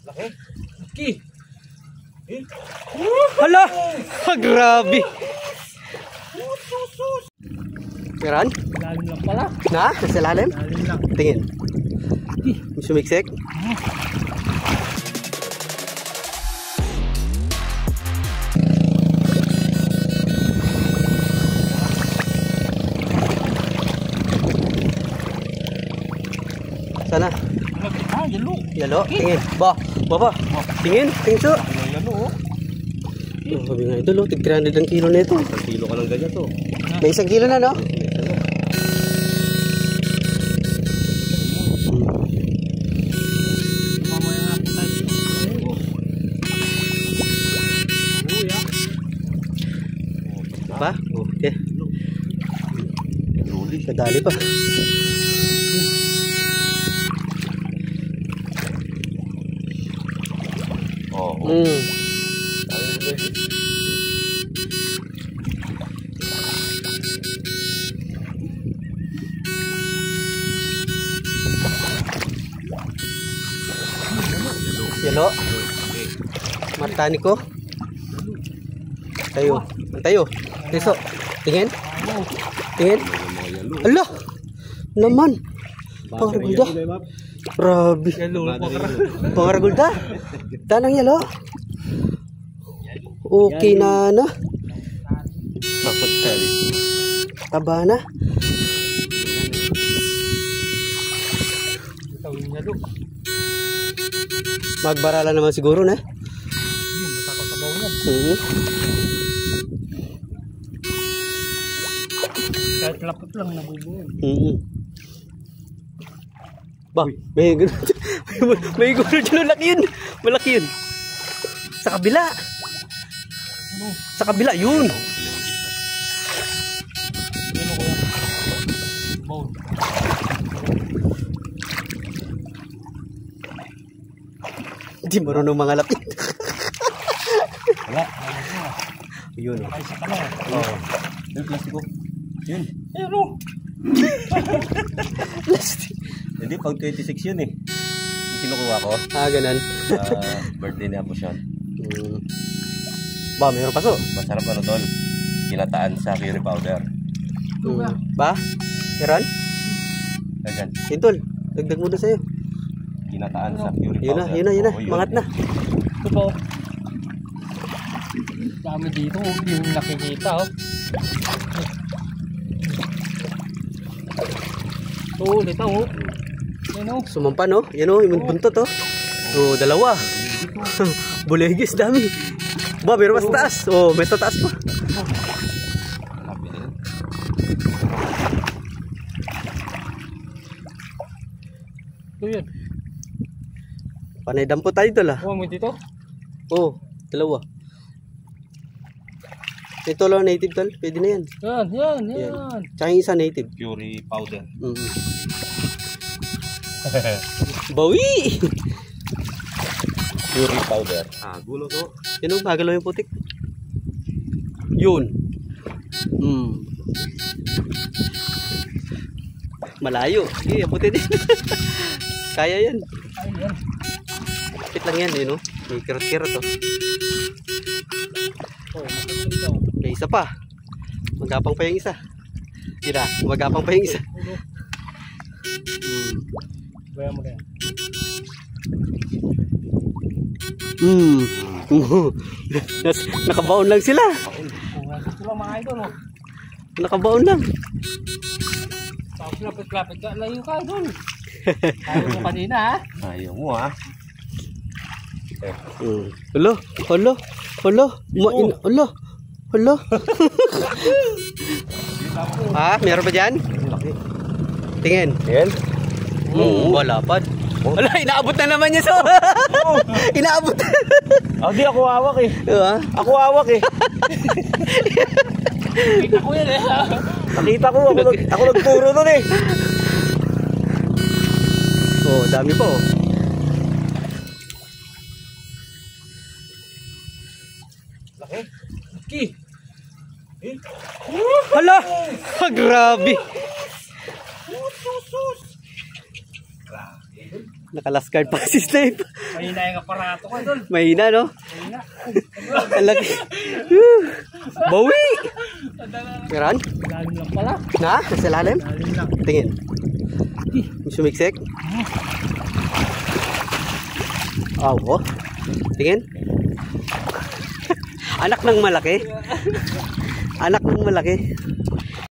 Laki. Laki. Hala! Grabe! Meron? Lalim lang pala. Na? Nasa lalim? Lalim lang. Tingin. Sumiksik? Sana? Yalo. Yalo? Tingin. Baba. Tingin. Tingin so. Yalo. Sabi nga ito, tig 300 ang kilo na ito. 1 kilo ka lang ganyan to. May 1 kilo na, no? Pa? Okay. Kadali pa. Yelo. Martani ko. Tayo. Tiso. Tingin. Allah. Naman. Pangaragulda. Grabe. Pangaragulda. Tanang yelo. Okay na. Taba na. Magbarala naman siguro na. Matakot sa bawang yan. Kahit lapot lang nabubuhin. Ba, may gulo dyan. Malaki yun. Sa kabila. Yun. Hindi marunong mga lapit. Wala. Yun. Ay, sa kala. Yung plastiko. Yun. Ayun o. Plastic. Hindi, pag 26 yun eh. Yung kinukuha ko. Ganun. Birthday ni Apo Sean. Ba, mayroon pa so. Masarap ano tol. Kinataan sa curry powder. Ba? Meron? Ayan. Tol, dagdag mo na sa'yo. Kinataan sa curry powder. Yun na. Mangat na. Ito po. Dami dito. Yung nakikita oh. Ito ulit oh. Yan oh. Sumampa no? Yan o, yung buntot oh. Dalawa. Bulegis, dami. Ba, meron mas taas. May tataas pa. Ito yun. Panay dampo tayo tol ah. Mo dito? Dalawa. Ito lang native tol. Pwede na yan. Yan. Tsaka yung isa native. Curry powder. Bawi! Curry powder. Gulo to. Yan o, magalaw yung putik. Yun. Malayo. Sige, puti din. Kaya yan. Kapit lang yan, yun o. May kirot-kirot o. May isa pa. Magapang pa yung isa. Magapang pa yung isa. Baya mo na yan. Nakabaon lang sila. Sila mga idol oh. Nakabaon lang. Tapos lapit-lapit ka. Layo ka idol. Ayaw mo kanina ha. Ayaw mo ha. Hala. Meron pa dyan? Tingin. Yan. Wala pa. Wala, inaabot na naman niya so. Inaabot. Di ako hawak eh. Ako hawak eh. Kita ko yan eh. Nakita ko. Ako nagturo nun eh. Dami po. Laki. Hala! Grabe! Nakalascard pa si Snape. Mahina yung aparato ko, idol. Mahina, no? Mahina. Ang laki. Bawi! Meron? Lalim lang pala. Na? Nasa lalim? Lalim lang. Tingin. Sumiksik? Oh. Tingin. Anak ng malaki. Anak ng malaki.